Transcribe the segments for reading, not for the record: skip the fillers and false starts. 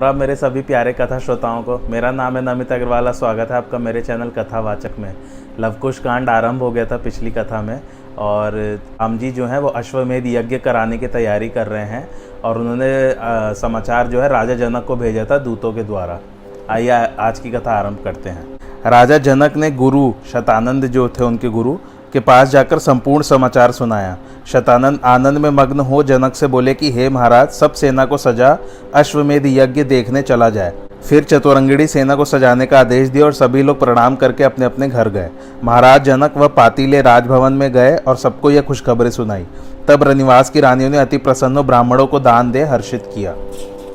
अब मेरे सभी प्यारे कथा श्रोताओं को मेरा नाम है नमित अग्रवाल। स्वागत है आपका मेरे चैनल कथावाचक में। लवकुश कांड आरंभ हो गया था पिछली कथा में और राम जी जो हैं वो अश्वमेध यज्ञ कराने की तैयारी कर रहे हैं और उन्होंने समाचार जो है राजा जनक को भेजा था दूतों के द्वारा। आइए आज की कथा आरंभ करते हैं। राजा जनक ने गुरु शतानंद जो थे उनके गुरु के पास जाकर संपूर्ण समाचार सुनाया। शतानंद आनंद में मग्न हो जनक से बोले कि हे महाराज, सब सेना को सजा अश्वमेध यज्ञ देखने चला जाए। फिर चतुरंगिणी सेना को सजाने का आदेश दिया और सभी लोग प्रणाम करके अपने अपने घर गए। महाराज जनक व पातिले राजभवन में गए और सबको यह खुशखबरी सुनाई। तब रनिवास की रानियों ने अति प्रसन्न ब्राह्मणों को दान दे हर्षित किया।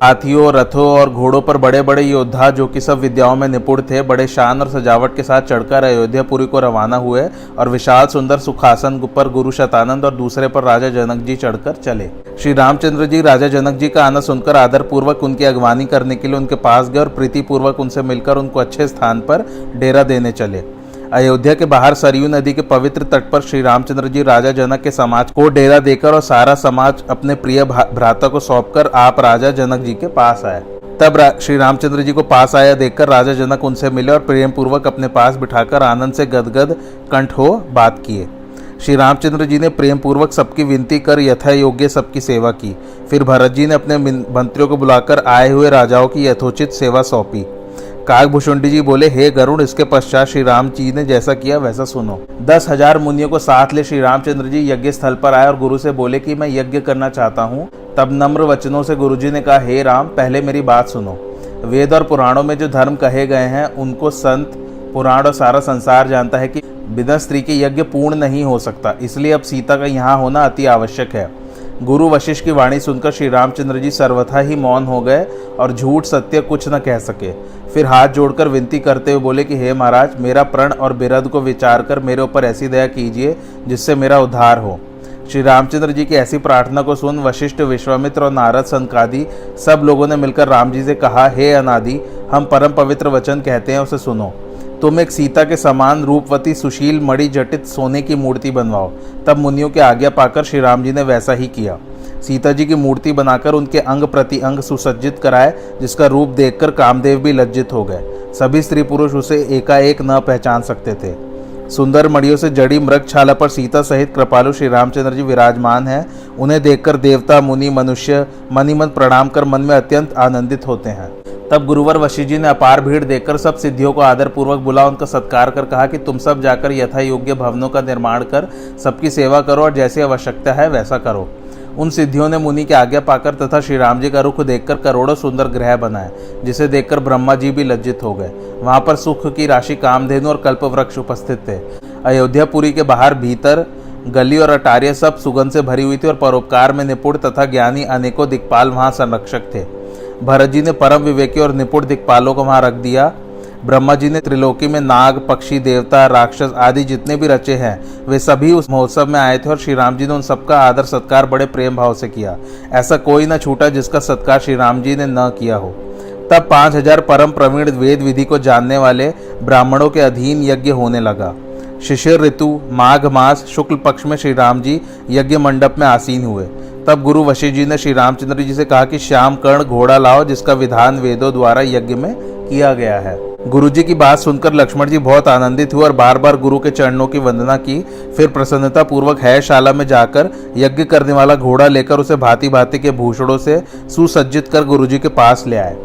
हाथियों, रथों और घोड़ों पर बड़े बड़े योद्धा जो कि सब विद्याओं में निपुण थे, बड़े शान और सजावट के साथ चढ़कर अयोध्यापुरी को रवाना हुए और विशाल सुंदर सुखासन पर गुरु शतानंद और दूसरे पर राजा जनक जी चढ़कर चले। श्री रामचंद्र जी राजा जनक जी का आना सुनकर आदर पूर्वक उनकी अगवानी करने के लिए उनके पास गए और प्रीति पूर्वक उनसे मिलकर उनको अच्छे स्थान पर डेरा देने चले। अयोध्या के बाहर सरयू नदी के पवित्र तट पर श्री रामचंद्र जी राजा जनक के समाज को डेरा देकर और सारा समाज अपने प्रिय भ्राता को सौंपकर आप राजा जनक जी के पास आए। तब श्री रामचंद्र जी को पास आया देखकर राजा जनक उनसे मिले और प्रेम पूर्वक अपने पास बिठाकर आनंद से गदगद कंठ हो बात किए। श्री रामचंद्र जी ने प्रेम पूर्वक सबकी विनती कर यथा योग्य सबकी सेवा की। फिर भरत जी ने अपने मंत्रियों को बुलाकर आए हुए राजाओं की यथोचित सेवा सौंपी। काकभूषुंडी जी बोले, हे गरुड़, इसके पश्चात श्री राम जी ने जैसा किया वैसा सुनो। 10,000 मुनियों को साथ ले श्री रामचंद्र जी यज्ञ स्थल पर आए और गुरु से बोले कि मैं यज्ञ करना चाहता हूँ। तब नम्र वचनों से गुरु जी ने कहा, हे राम, पहले मेरी बात सुनो। वेद और पुराणों में जो धर्म कहे गए हैं उनको संत, पुराण और सारा संसार जानता है कि बिना स्त्री के यज्ञ पूर्ण नहीं हो सकता, इसलिए अब सीता का यहाँ होना अति आवश्यक है। गुरु वशिष्ठ की वाणी सुनकर श्री रामचंद्र जी सर्वथा ही मौन हो गए और झूठ सत्य कुछ न कह सके। फिर हाथ जोड़कर विनती करते हुए बोले कि हे महाराज, मेरा प्रण और बिरध को विचार कर मेरे ऊपर ऐसी दया कीजिए जिससे मेरा उद्धार हो। श्री रामचंद्र जी की ऐसी प्रार्थना को सुन वशिष्ठ, विश्वामित्र और नारद सनकादि सब लोगों ने मिलकर राम जी से कहा, हे अनादि, हम परम पवित्र वचन कहते हैं, उसे सुनो। तुम एक सीता के समान रूपवती सुशील मणि जटित सोने की मूर्ति बनवाओ। तब मुनियों की आज्ञा पाकर श्री राम जी ने वैसा ही किया। सीता जी की मूर्ति बनाकर उनके अंग प्रति अंग सुसज्जित कराए, जिसका रूप देखकर कामदेव भी लज्जित हो गए। सभी स्त्री पुरुष उसे एकाएक न पहचान सकते थे। सुंदर मणियों से जड़ी मृगछाला पर सीता सहित कृपालु श्री रामचंद्र जी विराजमान हैं। उन्हें देखकर देवता, मुनि, मनुष्य मनिमन प्रणाम कर मन में अत्यंत आनंदित होते हैं। तब गुरुवर वशिष्ठ जी ने अपार भीड़ देखकर सब सिद्धियों को आदर पूर्वक बुला उनका सत्कार कर कहा कि तुम सब जाकर यथा योग्य भवनों का निर्माण कर सबकी सेवा करो और जैसी आवश्यकता है वैसा करो। उन सिद्धियों ने मुनि की आज्ञा पाकर तथा श्री राम जी का रुख देखकर करोड़ों सुंदर ग्रह बनाए, जिसे देखकर ब्रह्मा जी भी लज्जित हो गए। वहां पर सुख की राशि कामधेनु और कल्पवृक्ष उपस्थित थे। अयोध्यापुरी के बाहर भीतर गली और अटारियां सब सुगंध से भरी हुई थी और परोपकार में निपुण तथा ज्ञानी अनेकों दिक्पाल वहां संरक्षक थे। भरत जी ने परम विवेकी और निपुण दिक्पालों को वहां रख दिया। ब्रह्मा जी ने त्रिलोकी में नाग, पक्षी, देवता, राक्षस आदि जितने भी रचे हैं वे सभी उस महोत्सव में आए थे और श्री राम जी ने उन सबका आदर सत्कार बड़े प्रेम भाव से किया। ऐसा कोई न छूटा जिसका सत्कार श्री राम जी ने न किया हो। तब 5,000 परम प्रवीण वेद विधि को जानने वाले ब्राह्मणों के अधीन यज्ञ होने लगा। शिशिर ऋतु माघ मास शुक्ल पक्ष में श्री राम जी यज्ञ मंडप में आसीन हुए। तब गुरु वशिष्ठ जी ने श्री रामचंद्र जी से कहा कि श्याम कर्ण घोड़ा लाओ, जिसका विधान वेदों द्वारा यज्ञ में किया गया है। गुरुजी की बात सुनकर लक्ष्मण जी बहुत आनंदित हुए और बार बार गुरु के चरणों की वंदना की। फिर प्रसन्नता पूर्वक शाला में जाकर यज्ञ करने वाला घोड़ा लेकर उसे भांति भांति के भूषणों से सुसज्जित कर गुरुजी के पास ले आए।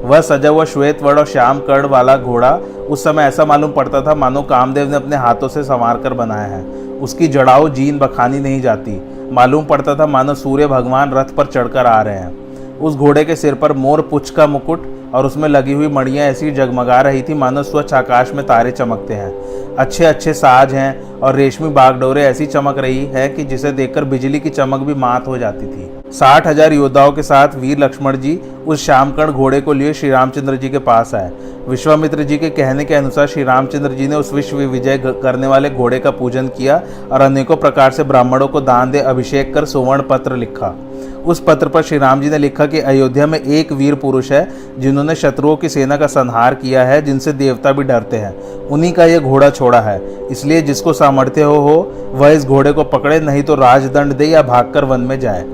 वह सजा हुआ श्वेत वर्ण और श्याम कर्ण वाला घोड़ा उस समय ऐसा मालूम पड़ता था मानो कामदेव ने अपने हाथों से संवार कर बनाया है। उसकी जड़ाऊ जीन बखानी नहीं जाती। मालूम पड़ता था मानो सूर्य भगवान रथ पर चढ़कर आ रहे हैं। उस घोड़े के सिर पर मोर पुच्छ का मुकुट और उसमें लगी हुई मणियां ऐसी जगमगा रही थी मानो स्वच्छ आकाश में तारे चमकते हैं। अच्छे अच्छे साज हैं और रेशमी बागडोरे ऐसी चमक रही है कि जिसे देखकर बिजली की चमक भी मात हो जाती थी। 60,000 योद्धाओं के साथ वीर लक्ष्मण जी उस श्यामकर्ण घोड़े को लिए श्री रामचंद्र जी के पास आए। विश्वामित्र जी के कहने के अनुसार श्री रामचंद्र जी ने उस विश्व विजय करने वाले घोड़े का पूजन किया और अनेकों प्रकार से ब्राह्मणों को दान दे अभिषेक कर सुवर्ण पत्र लिखा। उस पत्र पर श्री राम जी ने लिखा कि अयोध्या में एक वीर पुरुष है जिन्होंने शत्रुओं की सेना का संहार किया है, जिनसे देवता भी डरते हैं। उन्हीं का यह घोड़ा छोड़ा है। इसलिए जिसको सामर्थ्य हो वह इस घोड़े को पकड़े, नहीं तो राजदंड दे या भागकर वन में जाए।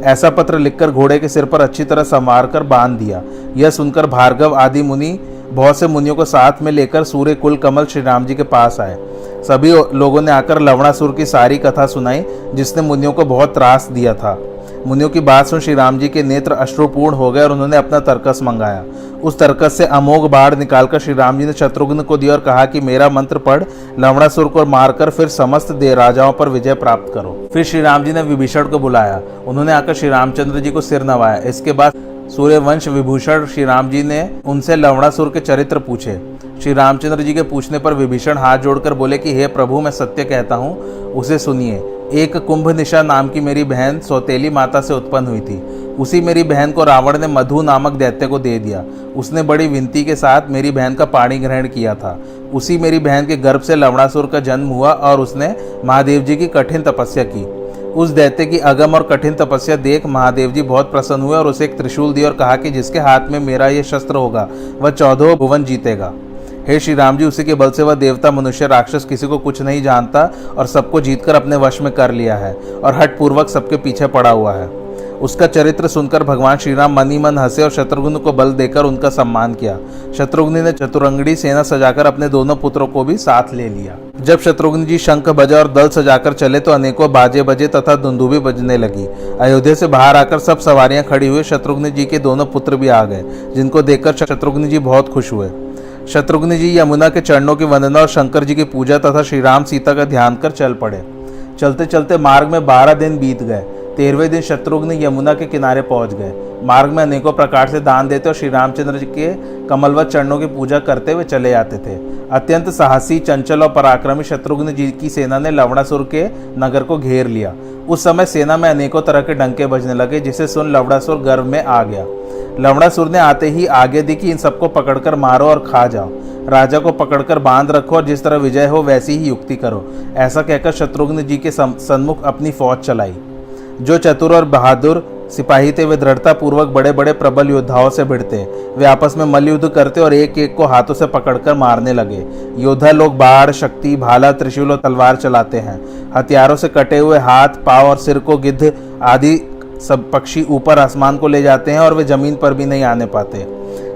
ऐसा पत्र लिखकर घोड़े के सिर पर अच्छी तरह संवार कर बांध दिया। यह सुनकर भार्गव आदि मुनि बहुत से मुनियों को साथ में लेकर सूर्य कुल कमल श्री राम जी के पास आए। सभी लोगों ने आकर लवणासुर की सारी कथा सुनाई, जिसने मुनियों को बहुत त्रास दिया था। मुनियों की बात सुन श्री राम जी के नेत्र अश्रुपूर्ण हो गए और उन्होंने अपना तर्कस मंगाया। उस तर्कस से अमोघ बाढ़ निकालकर श्री राम जी ने शत्रुघ्न को दिया और कहा कि मेरा मंत्र पढ़ लवणासुर को मारकर फिर समस्त राजाओं पर विजय प्राप्त करो। फिर श्री राम जी ने विभीषण को बुलाया। उन्होंने आकर श्री रामचंद्र जी को सिर नवाया। इसके बाद सूर्यवंश विभूषण श्री राम जी ने उनसे लवणासुर के चरित्र पूछे। श्री रामचंद्र जी के पूछने पर विभीषण हाथ जोड़कर बोले कि हे प्रभु, मैं सत्य कहता हूँ, उसे सुनिए। एक कुंभनिशा नाम की मेरी बहन सौतेली माता से उत्पन्न हुई थी। उसी मेरी बहन को रावण ने मधु नामक दैत्य को दे दिया। उसने बड़ी विनती के साथ मेरी बहन का पाणी ग्रहण किया था। उसी मेरी बहन के गर्भ से लवणासुर का जन्म हुआ और उसने महादेव जी की कठिन तपस्या की। उस दैत्य की अगम और कठिन तपस्या देख महादेव जी बहुत प्रसन्न हुए और उसे एक त्रिशूल दिया और कहा कि जिसके हाथ में मेरा यह शस्त्र होगा वह 14 भुवन जीतेगा। हे श्री राम जी, उसी के बल से वह देवता मनुष्य राक्षस किसी को कुछ नहीं जानता और सबको जीतकर अपने वश में कर लिया है और हठपूर्वक सबके पीछे पड़ा हुआ है। उसका चरित्र सुनकर भगवान श्री राम मन ही मन हंसे और शत्रुघ्न को बल देकर उनका सम्मान किया। शत्रुघ्न ने चतुरंगड़ी सेना सजाकर अपने दोनों पुत्रों को भी साथ ले लिया। जब शत्रुघ्न जी शंख बजा और दल सजाकर चले तो अनेकों बाजे बजे तथा दुंदुभी बजने लगी। अयोध्या से बाहर आकर सब सवारियां खड़ी हुई। शत्रुघ्न जी के दोनों पुत्र भी आ गए, जिनको देखकर शत्रुघ्न जी बहुत खुश हुए। शत्रुघ्न जी यमुना के चरणों की वंदना और शंकर जी की पूजा तथा श्री राम सीता का ध्यान कर चल पड़े। चलते चलते मार्ग में 12 दिन बीत गए। 13वें दिन शत्रुघ्न यमुना के किनारे पहुंच गए। मार्ग में अनेकों प्रकार से दान देते और श्री रामचंद्र जी के कमलवत चरणों की पूजा करते हुए चले जाते थे। अत्यंत साहसी, चंचल और पराक्रमी शत्रुघ्न जी की सेना ने लवणासुर के नगर को घेर लिया। उस समय सेना में अनेकों तरह के डंके बजने लगे, जिसे सुन लवणासुर गर्व में आ गया। लवणासुर ने आते ही आगे दी कि इन सबको पकड़कर मारो और खा जाओ। राजा को पकड़कर बांध रखो और जिस तरह विजय हो वैसी ही युक्ति करो। ऐसा कहकर शत्रुघ्न जी के सन्मुख अपनी फौज चलाई। जो चतुर और बहादुर सिपाही थे वे दृढ़ता पूर्वक बड़े बड़े प्रबल योद्धाओं से भिड़ते। वे आपस में मल्लयुद्ध करते और एक एक को हाथों से पकड़कर मारने लगे। योद्धा लोग बाढ़, शक्ति, भाला, त्रिशूल और तलवार चलाते हैं। हथियारों से कटे हुए हाथ, पांव और सिर को गिद्ध आदि सब पक्षी ऊपर आसमान को ले जाते हैं और वे जमीन पर भी नहीं आने पाते।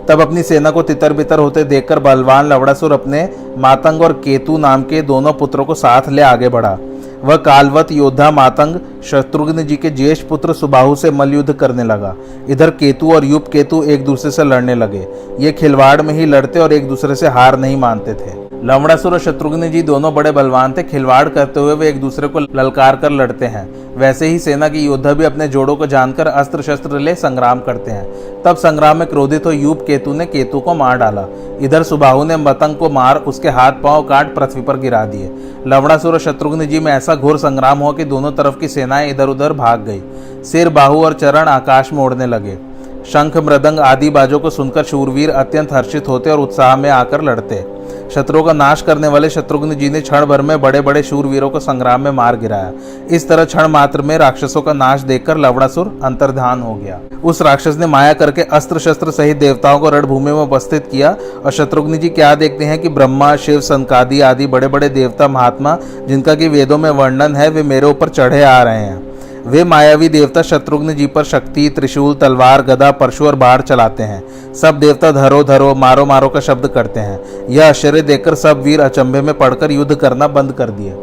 तब अपनी सेना को तितर बितर होते देखकर बलवान लवणासुर अपने मातंग और केतु नाम के दोनों पुत्रों को साथ ले आगे बढ़ा। वह कालवत योद्धा मातंग शत्रुघ्न जी के ज्येष्ठ पुत्र सुबाहु से मल्लयुद्ध करने लगा। इधर केतु और युप केतु एक दूसरे से लड़ने लगे। ये खिलवाड़ में ही लड़ते और एक दूसरे से हार नहीं मानते थे। लवणासुर और शत्रुघ्न जी दोनों बड़े बलवान थे। खिलवाड़ करते हुए वे एक दूसरे को ललकार कर लड़ते हैं। वैसे ही सेना के योद्धा भी अपने जोड़ों को जानकर अस्त्र शस्त्र ले संग्राम करते हैं। तब संग्राम में क्रोधित हो यूप केतु ने केतु को मार डाला। इधर सुबाहु ने मतंग को मार उसके हाथ पांव काट पृथ्वी पर गिरा दिए। लवणासुर और शत्रुघ्न जी में ऐसा घोर संग्राम हुआ कि दोनों तरफ की सेनाएं इधर उधर भाग गई। सिर, बाहु और चरण आकाश में उड़ने लगे। शंख, मृदंग आदि बाजों को सुनकर शूरवीर अत्यंत हर्षित होते और उत्साह में आकर लड़ते। शत्रुओं का नाश करने वाले शत्रुघ्न जी ने क्षण भर में बड़े बड़े शूरवीरों को संग्राम में मार गिराया। इस तरह क्षण मात्र में राक्षसों का नाश देखकर लवणासुर अंतर्धान हो गया। उस राक्षस ने माया करके अस्त्र शस्त्र सहित देवताओं को रणभूमि में उपस्थित किया और शत्रुघ्न जी क्या देखते हैं कि ब्रह्मा, शिव, सनकादि आदि बड़े बड़े देवता महात्मा जिनका कि वेदों में वर्णन है वे मेरे ऊपर चढ़े आ रहे हैं। वे मायावी देवता शत्रुघ्न जी पर शक्ति, त्रिशूल, तलवार, गदा, परशु और बाढ़ चलाते हैं। सब देवता धरो धरो, मारो मारो का शब्द करते हैं। यह आश्चर्य देखकर सब वीर अचंभे में पड़कर युद्ध करना बंद कर दिए।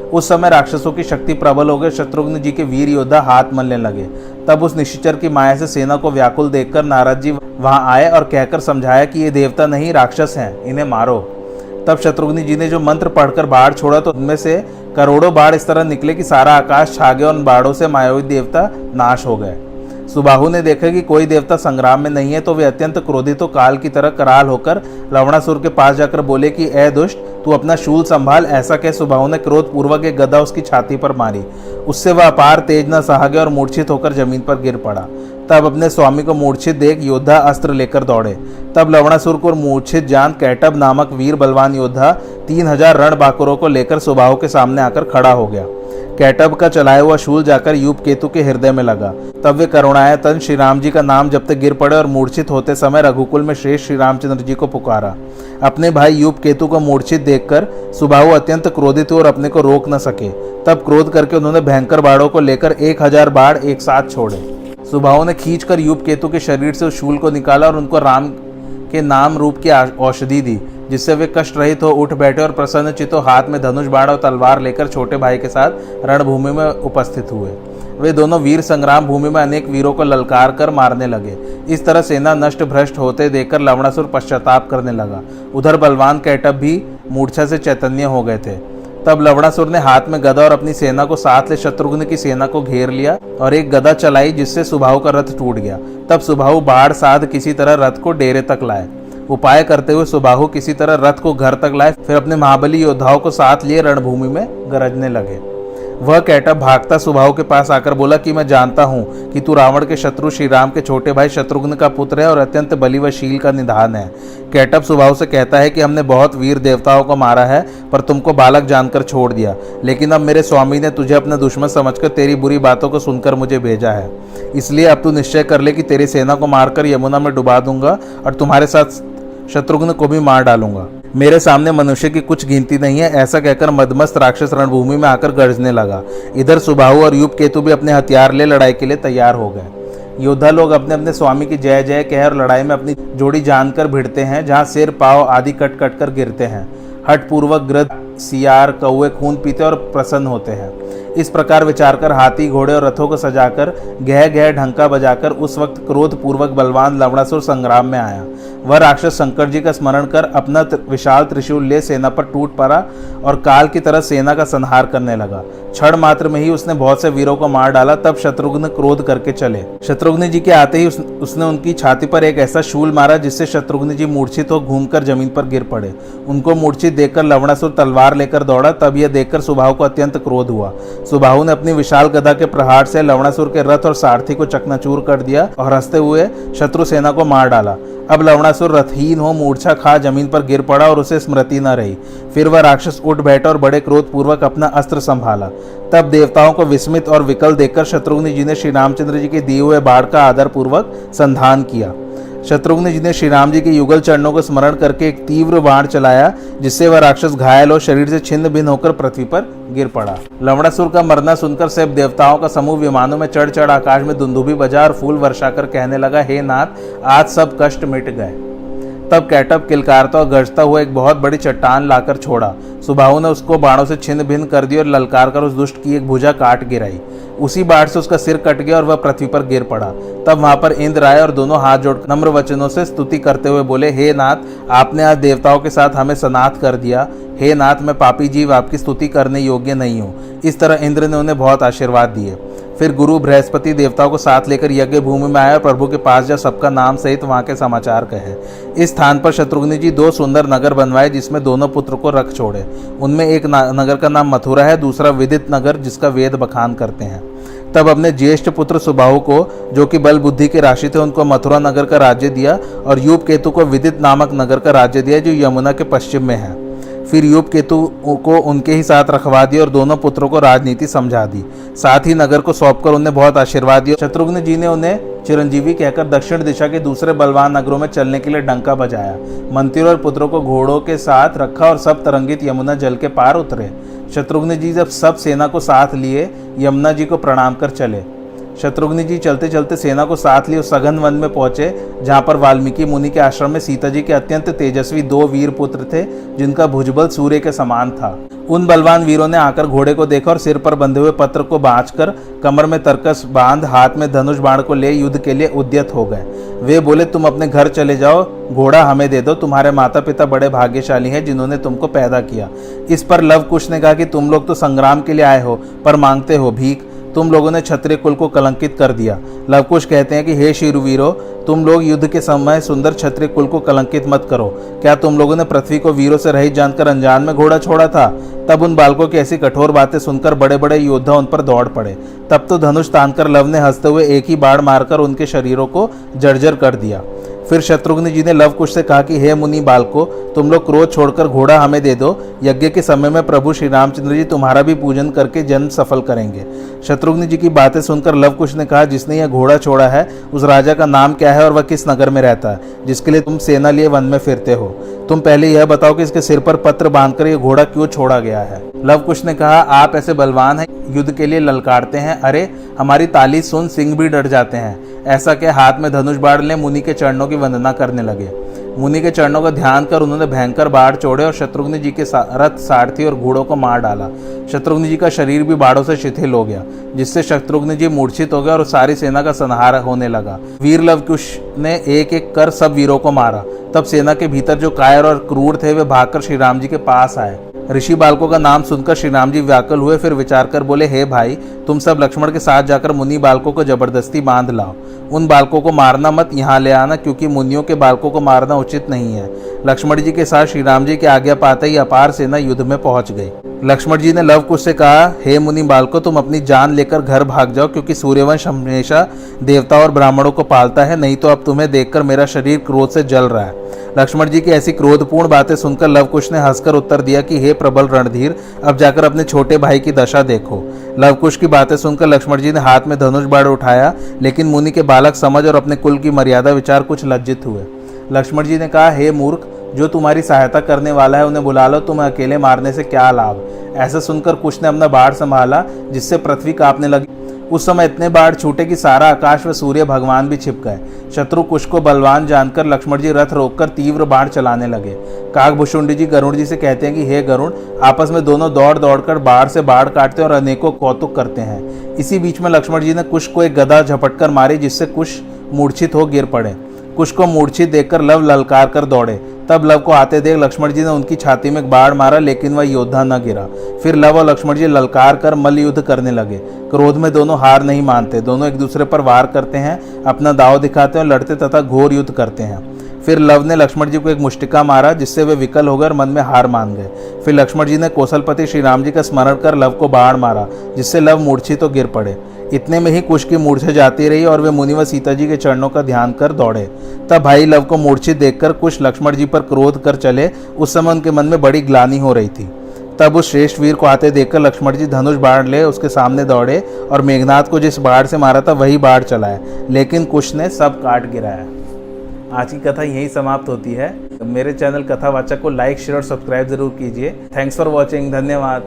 उस समय राक्षसों की शक्ति प्रबल हो गई। शत्रुघ्न जी के वीर योद्धा हाथ मलने लगे। तब उस निशाचर की माया से सेना को व्याकुल देखकर नारद जी वहां आए और कहकर समझाया कि ये देवता नहीं राक्षस हैं, इन्हें मारो। तब शत्रुघ्न जी ने जो मंत्र पढ़कर बाढ़ छोड़ा तो उनमें से करोड़ों बाढ़ इस तरह निकले कि सारा आकाश छा गया और उन बाढ़ों से मायावी देवता नाश हो गए। सुबाहु ने देखा कि कोई देवता संग्राम में नहीं है तो वे अत्यंत क्रोधित तो काल की तरह कराल होकर लवणासुर के पास जाकर बोले कि ए दुष्ट, तू अपना शूल संभाल। ऐसा कह सुबाहु ने क्रोध पूर्वक एक गदा उसकी छाती पर मारी। उससे वह अपार तेज न सहा गया और मूर्छित होकर जमीन पर गिर पड़ा। तब अपने स्वामी को मूर्छित देख योद्धा अस्त्र लेकर दौड़े। तब लवणासुर को मूर्छित जान कैटब नामक वीर बलवान योद्धा 3000 रणबांकुरों को लेकर सुबाहु के सामने आकर खड़ा हो गया। कैटब का चलाया हुआ शूल जाकर यूप केतु के हृदय में लगा। तब वे करुणायतन श्री राम जी का नाम जपते गिर पड़े और मूर्छित होते समय रघुकुल में श्रेष्ठ श्री रामचंद्र जी को पुकारा। अपने भाई यूप केतु को मूर्छित देखकर सुबाहु अत्यंत क्रोधित हुए और अपने को रोक न सके। तब क्रोध करके उन्होंने भयंकर बाढ़ों को लेकर 1000 बाढ़ एक साथ छोड़े। सुबाहु ने खींचकर यूप केतु के शरीर से उस शूल को निकाला और उनको राम के नाम रूप की औषधि दी, जिससे वे कष्ट रहित हो उठ बैठे और प्रसन्न चित्तो हाथ में धनुष बाण और तलवार लेकर छोटे भाई के साथ रणभूमि में उपस्थित हुए। वे दोनों वीर संग्राम भूमि में अनेक वीरों को ललकार कर मारने लगे। इस तरह सेना नष्ट भ्रष्ट होते देखकर लवणासुर पश्चाताप करने लगा। उधर बलवान कैटब भी मूर्छा से चैतन्य हो गए थे। तब लवणासुर ने हाथ में गदा और अपनी सेना को साथ ले शत्रुघ्न की सेना को घेर लिया और एक गदा चलाई, जिससे सुबाहु का रथ टूट गया। तब सुबाहु बाढ़ साध किसी तरह रथ को डेरे तक लाए। उपाय करते हुए सुबाहु किसी तरह रथ को घर तक लाए, फिर अपने महाबली योद्धाओं को साथ लिए रणभूमि में गरजने लगे। वह कैटब भागता सुबाहु के पास आकर बोला कि मैं जानता हूँ कि तू रावण के शत्रु श्री राम के छोटे भाई शत्रुघ्न का पुत्र है और अत्यंत बली व शील का निधान है। कैटब सुबाहु से कहता है कि हमने बहुत वीर देवताओं को मारा है पर तुमको बालक जानकर छोड़ दिया, लेकिन अब मेरे स्वामी ने तुझे अपना दुश्मन समझकर तेरी बुरी बातों को सुनकर मुझे भेजा है। इसलिए अब तू निश्चय कर ले कि तेरी सेना को मारकर यमुना में डुबा दूंगा और तुम्हारे साथ शत्रुघ्न को भी मार डालूंगा। मेरे सामने मनुष्य की कुछ गिनती नहीं है। ऐसा कहकर मदमस्त राक्षस रणभूमि में आकर गरजने लगा। इधर सुबाहु और यूप केतु भी अपने हथियार ले लड़ाई के लिए तैयार हो गए। योद्धा लोग अपने अपने स्वामी की जय जय कह और लड़ाई में अपनी जोड़ी जानकर भिड़ते हैं, जहाँ सिर पाव आदि कट कट कर गिरते हैं। हठ पूर्वक गृध, सियार, कौवे खून पीते और प्रसन्न होते हैं। इस प्रकार विचार कर हाथी, घोड़े और रथों को सजाकर गह गह ढंका बजाकर उस वक्त क्रोध पूर्वक बलवान लवणासुर संग्राम में आया। वह राक्षस शंकर जी का स्मरण कर अपना विशाल त्रिशूल ले सेना पर टूट पड़ा और काल की तरह सेना का संहार करने लगा। क्षण मात्र में ही उसने बहुत से वीरों को मार डाला। तब शत्रुघ्न क्रोध करके चले। शत्रुघ्न जी के आते ही उसने उनकी छाती पर एक ऐसा शूल मारा जिससे शत्रुघ्न जी मूर्छित हो घूमकर जमीन पर गिर पड़े। उनको मूर्छित देखकर लवणासुर तलवार लेकर दौड़ा। तब यह देखकर सुबाहु को अत्यंत क्रोध हुआ। सुबाहु ने अपनी विशाल गदा के प्रहार से लवणासुर के रथ और सारथी को चकनाचूर कर दिया और हंसते हुए शत्रु सेना को मार डाला। अब लवणासुर रथहीन हो मूर्छा खा जमीन पर गिर पड़ा और उसे स्मृति न रही। फिर वह राक्षस उठ बैठा और बड़े क्रोध पूर्वक अपना अस्त्र संभाला। तब देवताओं को विस्मित और विकल देखकर शत्रुघ्न जी ने श्री रामचंद्र जी के दिए हुए बाण का आदर पूर्वक संधान किया। शत्रुघ्न जी ने श्री राम जी के युगल चरणों को स्मरण करके एक तीव्र बाण चलाया, जिससे वह राक्षस घायल हो शरीर से छिन्न भिन्न होकर पृथ्वी पर गिर पड़ा। लवणासुर का मरना सुनकर सब देवताओं का समूह विमानों में चढ़ चढ़ आकाश में दुंदुभी बजा और फूल वर्षा कर कहने लगा, हे नाथ, आज सब कष्ट मिट गए। तब कैटब किलकारता और गरजता हुआ एक बहुत बड़ी चट्टान लाकर छोड़ा। सुबाहु ने उसको बाणों से छिन्न भिन्न कर दिया और ललकार कर उस दुष्ट की एक भुजा काट गिराई। उसी बाढ़ से उसका सिर कट गया और वह पृथ्वी पर गिर पड़ा। तब वहां पर इंद्र आए और दोनों हाथ जोड़कर नम्र वचनों से स्तुति करते हुए बोले, हे नाथ, आपने आज देवताओं के साथ हमें सनाथ कर दिया। हे नाथ, मैं पापी जीव आपकी स्तुति करने योग्य नहीं हूँ। इस तरह इंद्र ने उन्हें बहुत आशीर्वाद दिए। फिर गुरु बृहस्पति देवताओं को साथ लेकर यज्ञ भूमि में आए और प्रभु के पास जा सबका नाम सहित वहां के समाचार कहे। इस स्थान पर शत्रुघ्न जी 2 सुंदर नगर बनवाए, जिसमें दोनों पुत्र को रख छोड़े। उनमें एक नगर का नाम मथुरा है, दूसरा विदित नगर, जिसका वेद बखान करते हैं। तब अपने ज्येष्ठ पुत्र सुबाहु को, जो कि बल बुद्धि के राशि थे, उनको मथुरा नगर का राज्य दिया और यूप केतु को विदित नामक नगर का राज्य दिया, जो यमुना के पश्चिम में है। फिर यूप केतु को उनके ही साथ रखवा दिया और दोनों पुत्रों को राजनीति समझा दी। साथ ही नगर को सौंपकर उन्हें बहुत आशीर्वाद दिया। शत्रुघ्न जी ने उन्हें चिरंजीवी कहकर दक्षिण दिशा के दूसरे बलवान नगरों में चलने के लिए डंका बजाया। मंत्रियों और पुत्रों को घोड़ों के साथ रखा और सब तरंगित यमुना जल के पार उतरे। शत्रुघ्न जी जब सब सेना को साथ लिए यमुना जी को प्रणाम कर चले। शत्रुघ्न जी चलते चलते सेना को साथ लिए उस सघन वन में पहुंचे जहां पर वाल्मीकि मुनि के आश्रम में सीता जी के अत्यंत तेजस्वी 2 वीर पुत्र थे जिनका भुजबल सूर्य के समान था। उन बलवान वीरों ने आकर घोड़े को देखा और सिर पर बंधे हुए पत्र को बांधकर कमर में तरकस बांध हाथ में धनुष बाण को ले युद्ध के लिए उद्यत हो गए। वे बोले, तुम अपने घर चले जाओ, घोड़ा हमें दे दो, तुम्हारे माता पिता बड़े भाग्यशाली हैं जिन्होंने तुमको पैदा किया। इस पर लव कुश ने कहा कि तुम लोग तो संग्राम के लिए आए हो पर मांगते हो भीख, तुम लोगों ने क्षत्रिय कुल को कलंकित कर दिया। लवकुश कहते हैं कि हे शूरवीरों, तुम लोग युद्ध के समय सुंदर क्षत्रिय कुल को कलंकित मत करो। क्या तुम लोगों ने पृथ्वी को वीरों से रहित जानकर अनजान में घोड़ा छोड़ा था? तब उन बालकों की ऐसी कठोर बातें सुनकर बड़े बड़े योद्धा उन पर दौड़ पड़े। तब तो धनुष तानकर लव ने हंसते हुए एक ही बाण मारकर उनके शरीरों को जर्जर कर दिया। फिर शत्रुघ्न जी ने लव कुश से कहा कि हे मुनि बालको, तुम लोग क्रोध छोड़कर घोड़ा हमें दे दो। यज्ञ के समय में प्रभु श्री रामचंद्र जी तुम्हारा भी पूजन करके जन्म सफल करेंगे। शत्रुघ्न जी की बातें सुनकर लव कुश ने कहा, जिसने यह घोड़ा छोड़ा है उस राजा का नाम क्या है और वह किस नगर में रहता है जिसके लिए तुम सेना लिए वन में फिरते हो? तुम पहले यह बताओ कि इसके सिर पर पत्र बांधकर यह घोड़ा क्यों छोड़ा गया है? लव कुश ने कहा, आप ऐसे बलवान हैं, युद्ध के लिए ललकारते हैं। अरे हमारी ताली सुन सिंह भी डर जाते हैं। ऐसा के हाथ में धनुष बाण ले मुनि के चरणों की वंदना करने लगे। मुनि के चरणों का ध्यान कर उन्होंने भयंकर बाढ़ छोड़े और शत्रुघ्न जी के रथ, सारथी और घोड़ों को मार डाला। शत्रुघ्न जी का शरीर भी बाढ़ों से शिथिल हो गया, जिससे शत्रुघ्न जी मूर्छित हो गए और सारी सेना का संहार होने लगा। वीर लवकुश ने एक एक कर सब वीरों को मारा। तब सेना के भीतर जो कायर और क्रूर थे वे भागकर श्री राम जी के पास आए। ऋषि बालकों का नाम सुनकर श्री राम जी व्याकुल हुए, फिर विचार कर बोले, हे भाई, तुम सब लक्ष्मण के साथ जाकर मुनि बालकों को जबरदस्ती बांध लाओ। उन बालकों को मारना मत, यहाँ ले आना, क्योंकि मुनियों के बालकों को मारना उचित नहीं है। लक्ष्मण जी के साथ श्री राम जी की आज्ञा पाते ही अपार सेना युद्ध में पहुंच गई। लक्ष्मण जी ने लव कुश से कहा, हे मुनि बालकों, तुम अपनी जान लेकर घर भाग जाओ, क्योंकि सूर्यवंश हमेशा देवता और ब्राह्मणों को पालता है, नहीं तो अब तुम्हें देखकर मेरा शरीर क्रोध से जल रहा है। लक्ष्मण जी की ऐसी क्रोधपूर्ण बातें सुनकर लव कुश ने हंसकर उत्तर दिया कि हे प्रबल रणधीर, अब जाकर अपने छोटे भाई की दशा देखो। लव कुश की बातें सुनकर लक्ष्मण जी ने हाथ में धनुष बाण उठाया, लेकिन मुनि के बालक समझ और अपने कुल की मर्यादा विचार कुछ लज्जित हुए। लक्ष्मण जी ने कहा, हे मूर्ख, जो तुम्हारी सहायता करने वाला है उन्हें बुला लो, तुम्हें अकेले मारने से क्या लाभ? ऐसा सुनकर कुश ने अपना बाण संभाला, जिससे पृथ्वी कांपने लगी। उस समय इतने बाढ़ छूटे कि सारा आकाश व सूर्य भगवान भी छिप गए। शत्रु कुश को बलवान जानकर लक्ष्मण जी रथ रोककर तीव्र बाण चलाने लगे। काकभुषुंडी जी गरुड़ जी से कहते हैं कि हे गरुड़, आपस में दोनों दौड़ दौड़कर बाढ़ से बाढ़ काटते और अनेकों कौतुक करते हैं। इसी बीच में लक्ष्मण जी ने कुश को एक गदा झपटकर मारी, जिससे कुश मूर्छित हो गिर पड़े। कुश को मूर्छित देखकर लव ललकार कर दौड़े। तब लव को आते देख लक्ष्मण जी ने उनकी छाती में बाढ़ मारा, लेकिन वह योद्धा न गिरा। फिर लव और लक्ष्मण जी ललकार कर मल्ल युद्ध करने लगे। क्रोध में दोनों हार नहीं मानते, दोनों एक दूसरे पर वार करते हैं, अपना दाव दिखाते हैं और लड़ते तथा घोर युद्ध करते हैं। फिर लव ने लक्ष्मण जी को एक मुष्टिका मारा, जिससे वे विकल हो गए और मन में हार मान गए। फिर लक्ष्मण जी ने कौशलपति श्री राम जी का स्मरण कर लव को बाण मारा, जिससे लव मूर्छित तो गिर पड़े। इतने में ही कुश की मूर्छा जाती रही और वे मुनि व सीता जी के चरणों का ध्यान कर दौड़े। तब भाई लव को मूर्छित देखकर कुश लक्ष्मण जी पर क्रोध कर चले। उस समय उनके मन में बड़ी ग्लानि हो रही थी। तब उस श्रेष्ठ वीर को आते देखकर लक्ष्मण जी धनुष बाण ले उसके सामने दौड़े और मेघनाथ को जिस बाढ़ से मारा था वही बाढ़ चलाए, लेकिन कुश ने सब काट गिराया। आज की कथा यही समाप्त होती है। मेरे चैनल कथावाचक को लाइक, शेयर और सब्सक्राइब जरूर कीजिए। Thanks for watching. धन्यवाद।